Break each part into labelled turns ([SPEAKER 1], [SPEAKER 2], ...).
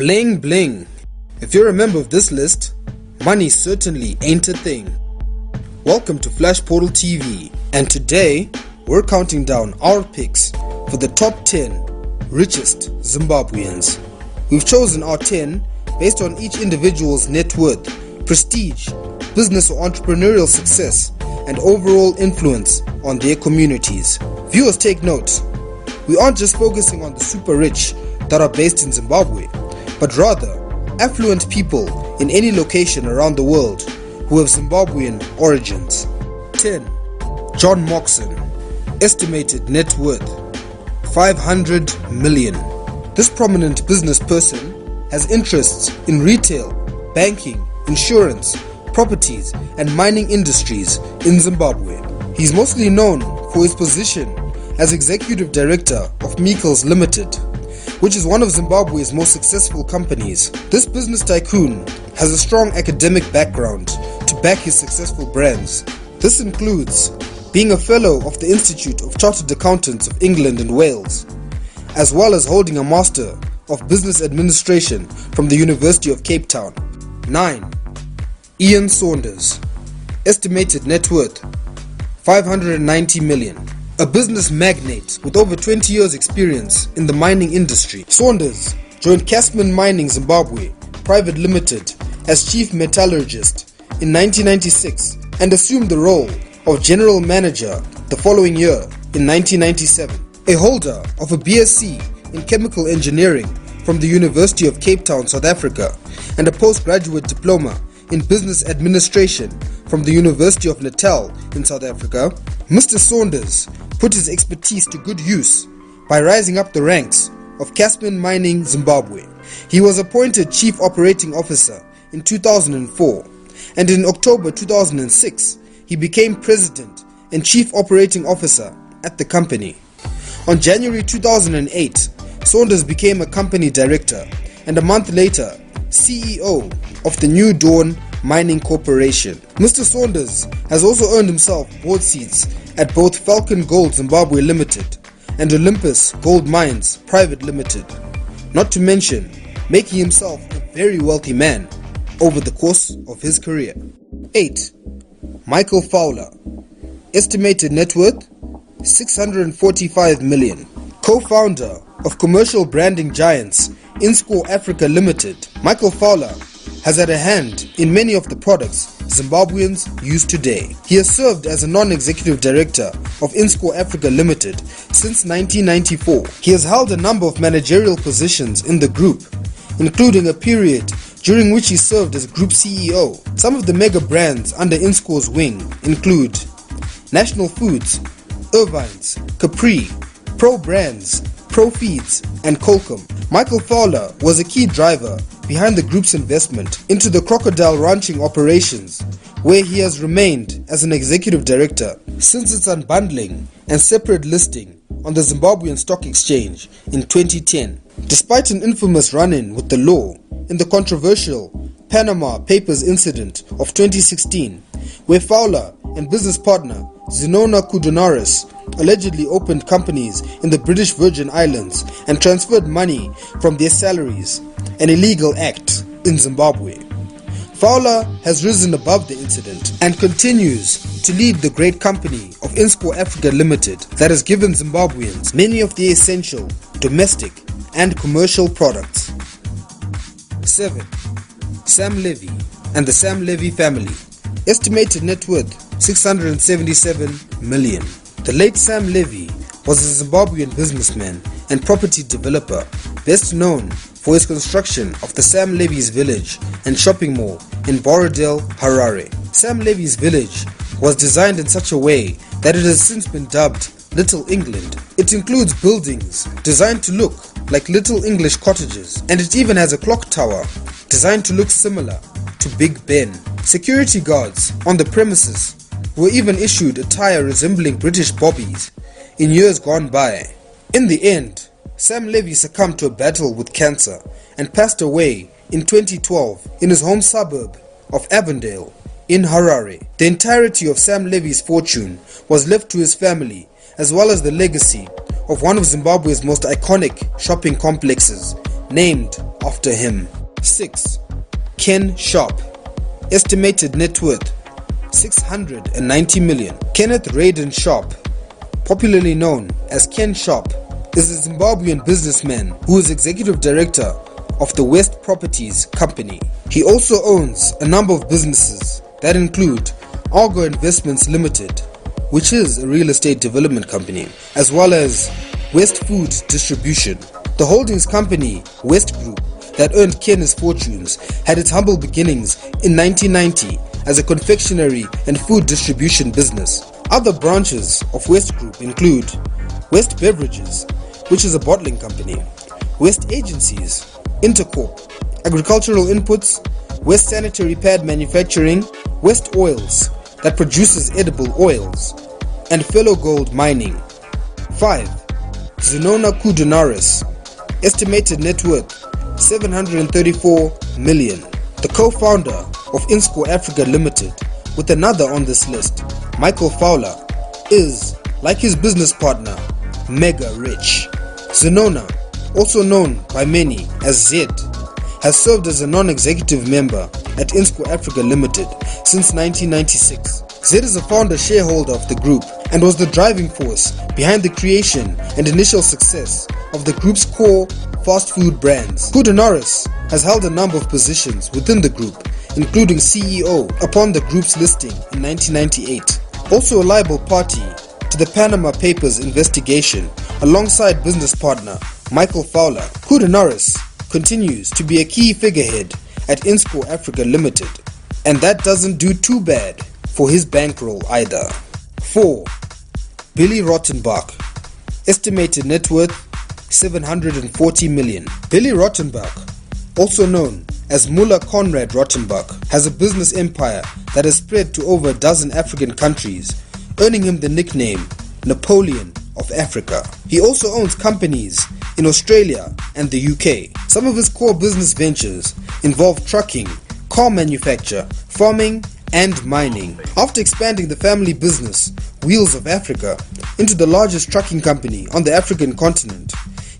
[SPEAKER 1] Bling bling. If you're a member of this list, money certainly ain't a thing. Welcome to Flash Portal TV, and today we're counting down our picks for the top 10 richest Zimbabweans. We've chosen our 10 based on each individual's net worth, prestige, business or entrepreneurial success, and overall influence on their communities. Viewers, take note. We aren't just focusing on the super rich that are based in Zimbabwe, but rather affluent people in any location around the world who have Zimbabwean origins. 10. John Moxon. Estimated net worth 500 million. This prominent business person has interests in retail, banking, insurance, properties and mining industries in Zimbabwe. He's mostly known for his position as Executive Director of Meikles Limited, which is one of Zimbabwe's most successful companies. This business tycoon has a strong academic background to back his successful brands. This includes being a fellow of the Institute of Chartered Accountants of England and Wales, as well as holding a Master of Business Administration from the University of Cape Town. 9. Ian Saunders. Estimated net worth 590 million. A business magnate with over 20 years experience in the mining industry, Saunders joined Casman Mining Zimbabwe Private Limited as chief metallurgist in 1996 and assumed the role of general manager the following year in 1997. A holder of a BSc in chemical engineering from the University of Cape Town, South Africa, and a postgraduate diploma in business administration from the University of Natal in South Africa, Mr. Saunders put his expertise to good use by rising up the ranks of Casman Mining Zimbabwe. He was appointed Chief Operating Officer in 2004, and in October 2006 he became President and Chief Operating Officer at the company. On January 2008, Saunders became a company director and a month later CEO of the New Dawn Mining Corporation. Mr. Saunders has also earned himself board seats at both Falcon Gold Zimbabwe Limited and Olympus Gold Mines Private Limited, not to mention making himself a very wealthy man over the course of his career. 8. Michael Fowler. Estimated net worth 645 million. Co-founder of commercial branding giants Inscore Africa Limited, Michael Fowler has had a hand in many of the products Zimbabweans use today. He has served as a non-executive director of Inscore Africa Limited since 1994. He has held a number of managerial positions in the group, including a period during which he served as group CEO. Some of the mega brands under Inscore's wing include National Foods, Irvine's, Capri, Pro Brands, Pro Feeds, and Colcom. Michael Fowler was a key driver behind the group's investment into the crocodile ranching operations, where he has remained as an executive director since its unbundling and separate listing on the Zimbabwean Stock Exchange in 2010. Despite an infamous run-in with the law in the controversial Panama Papers incident of 2016, where Fowler and business partner Zenona Kudonaris allegedly opened companies in the British Virgin Islands and transferred money from their salaries, an illegal act in Zimbabwe. Fowler has risen above the incident and continues to lead the great company of Inscore Africa Limited that has given Zimbabweans many of the essential domestic and commercial products. 7. Sam Levy and the Sam Levy family. Estimated net worth 677 million. The late Sam Levy was a Zimbabwean businessman and property developer, best known for his construction of the Sam Levy's Village and shopping mall in Borodale, Harare. Sam Levy's Village was designed in such a way that it has since been dubbed Little England. It includes buildings designed to look like Little English cottages, and it even has a clock tower designed to look similar to Big Ben. Security guards on the premises were even issued attire resembling British bobbies in years gone by. In the end, Sam Levy succumbed to a battle with cancer and passed away in 2012 in his home suburb of Avondale in Harare. The entirety of Sam Levy's fortune was left to his family, as well as the legacy of one of Zimbabwe's most iconic shopping complexes, named after him. 6. Ken Sharp. Estimated net worth 690 million. Kenneth Raiden Sharp, popularly known as Ken Sharp, is a Zimbabwean businessman who is executive director of the West Properties Company. He also owns a number of businesses that include Argo Investments Limited, which is a real estate development company, as well as West Food Distribution. The holdings company West Group that earned Ken his fortunes had its humble beginnings in 1990 as a confectionery and food distribution business. Other branches of West Group include West Beverages, which is a bottling company, West Agencies, Intercorp, Agricultural Inputs, West Sanitary Pad Manufacturing, West Oils that produces edible oils, and Fellow Gold Mining. 5. Zenona Kudunaris, estimated net worth 734 million. The co-founder of Insco Africa Limited, with another on this list, Michael Fowler, is, like his business partner, mega rich. Zenona, also known by many as Zed, has served as a non-executive member at Insco Africa Limited since 1996. Zed is a founder shareholder of the group and was the driving force behind the creation and initial success of the group's core fast food brands. Kudunaris has held a number of positions within the group, including CEO upon the group's listing in 1998. Also a liable party to the Panama Papers investigation alongside business partner Michael Fowler, Kudunaris continues to be a key figurehead at Insco Africa Limited, and that doesn't do too bad for his bankroll either. 4. Billy Rottenbach, estimated net worth 740 million. Billy Rottenbach, also known as Mullah Conrad Rottenbach, has a business empire that has spread to over a dozen African countries, earning him the nickname Napoleon of Africa. He also owns companies in Australia and the UK. Some of his core business ventures involve trucking, car manufacture, farming, and mining. After expanding the family business, Wheels of Africa, into the largest trucking company on the African continent,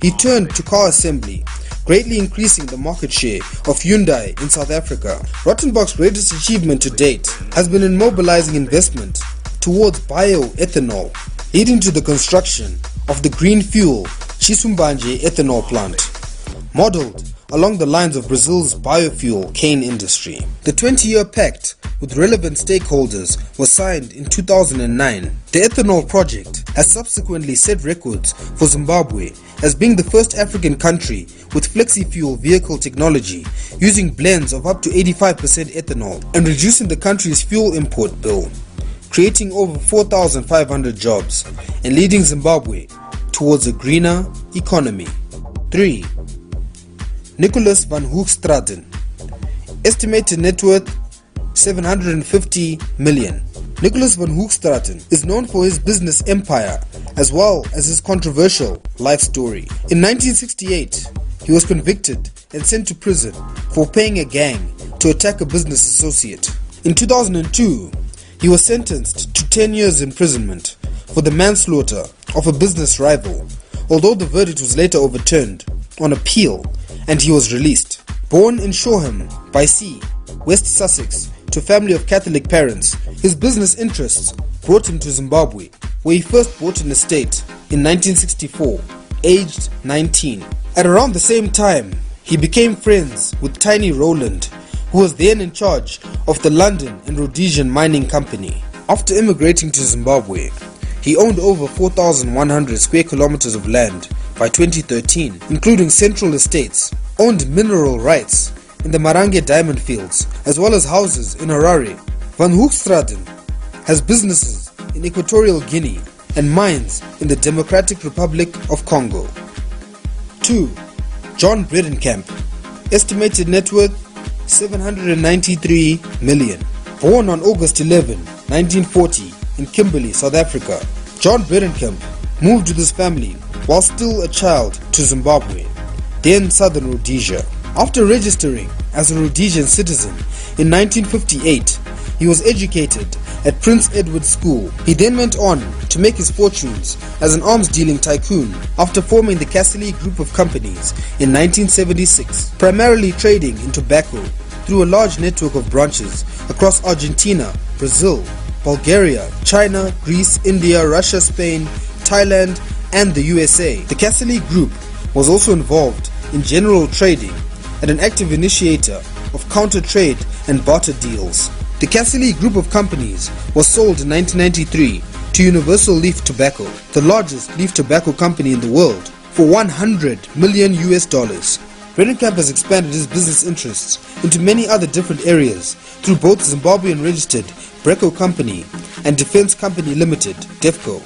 [SPEAKER 1] he turned to car assembly, greatly increasing the market share of Hyundai in South Africa. Rottenbach's greatest achievement to date has been in mobilizing investment towards bioethanol, leading to the construction of the green fuel Chisumbanje ethanol plant, modeled along the lines of Brazil's biofuel cane industry. The 20-year pact with relevant stakeholders was signed in 2009. The ethanol project has subsequently set records for Zimbabwe as being the first African country with flexi-fuel vehicle technology, using blends of up to 85% ethanol and reducing the country's fuel import bill, creating over 4,500 jobs and leading Zimbabwe towards a greener economy. 3. Nicholas van Hoogstraten, estimated net worth 750 million. Nicholas van Hoogstraten is known for his business empire as well as his controversial life story. In 1968, he was convicted and sent to prison for paying a gang to attack a business associate. In 2002, he was sentenced to 10 years imprisonment for the manslaughter of a business rival, although the verdict was later overturned on appeal and he was released. Born in Shoreham by Sea, West Sussex, to a family of Catholic parents, his business interests brought him to Zimbabwe, where he first bought an estate in 1964, aged 19. At around the same time, he became friends with Tiny Rowland, who was then in charge of the London and Rhodesian Mining Company. After immigrating to Zimbabwe, he owned over 4,100 square kilometers of land by 2013, including central estates, owned mineral rights in the Marange diamond fields, as well as houses in Harare. Van Hoogstraten has businesses in Equatorial Guinea and mines in the Democratic Republic of Congo. 2. John Bredenkamp, estimated net worth 793 million. Born on August 11, 1940 in Kimberley, South Africa, John Bredenkamp moved with his family while still a child to Zimbabwe, then southern Rhodesia. After registering as a Rhodesian citizen in 1958, he was educated at Prince Edward School. He then went on to make his fortunes as an arms-dealing tycoon after forming the Sassy group of companies in 1976, primarily trading in tobacco through a large network of branches across Argentina, Brazil, Bulgaria, China, Greece, India, Russia, Spain, Thailand, and the USA. The Sassy group was also involved in general trading and an active initiator of counter-trade and barter deals. The Sassy group of companies was sold in 1993 to Universal Leaf Tobacco, the largest leaf tobacco company in the world, for $100 million. Renenkamp has expanded his business interests into many other different areas through both Zimbabwean registered Breco Company and Defense Company Limited, DEFCO.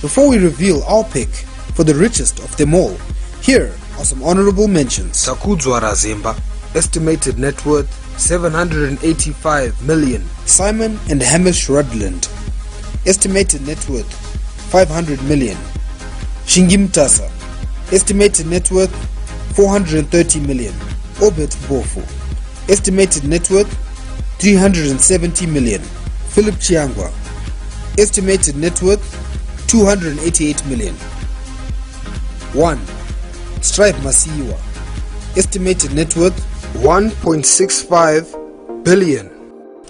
[SPEAKER 1] Before we reveal our pick for the richest of them all, here are some honorable mentions.
[SPEAKER 2] Takudzwa Razimba, estimated net worth 785 million.
[SPEAKER 1] Simon and Hamish Rudland, estimated net worth 500 million. Shingimtasa, estimated net worth 430 million. Obet Bofu, estimated net worth 370 million. Philip Chiangwa, estimated net worth 288 million. 1. Strive Masiyiwa, estimated net worth
[SPEAKER 2] 1.65 billion.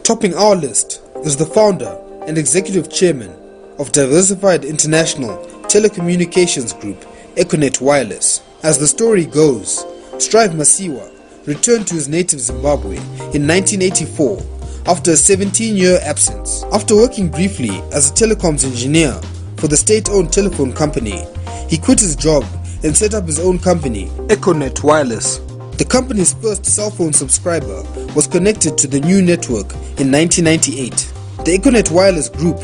[SPEAKER 1] Topping our list is the founder and executive chairman of Diversified International Telecommunications Group, Econet Wireless. As the story goes, Strive Masiyiwa returned to his native Zimbabwe in 1984 after a 17-year absence. After working briefly as a telecoms engineer for the state-owned telephone company, he quit his job and set up his own company,
[SPEAKER 2] Econet Wireless.
[SPEAKER 1] The company's first cell phone subscriber was connected to the new network in 1998. The Econet Wireless Group,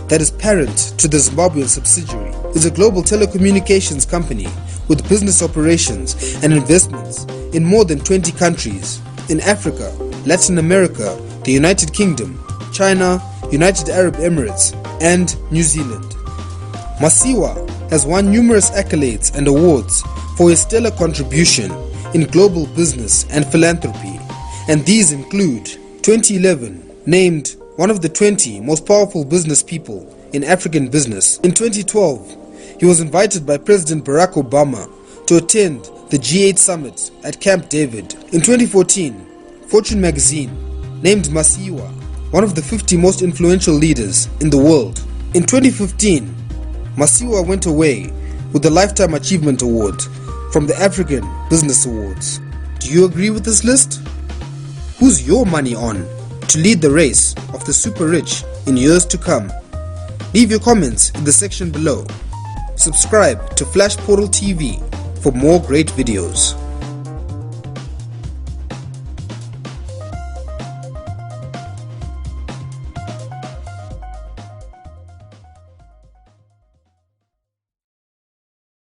[SPEAKER 1] that is parent to the Zimbabwean subsidiary, is a global telecommunications company with business operations and investments in more than 20 countries in Africa, Latin America, the United Kingdom, China, United Arab Emirates, and New Zealand. Masiyiwa has won numerous accolades and awards for his stellar contribution in global business and philanthropy, and these include 2011 named one of the 20 most powerful business people in African business. In 2012, he was invited by President Barack Obama to attend the G8 summit at Camp David. In 2014, Fortune magazine named Masiyiwa one of the 50 most influential leaders in the world. In 2015, Masiyiwa went away with the Lifetime Achievement Award from the African Business Awards. Do you agree with this list? Who's your money on to lead the race of the super rich in years to come? Leave your comments in the section below. Subscribe to Flash Portal TV for more great videos.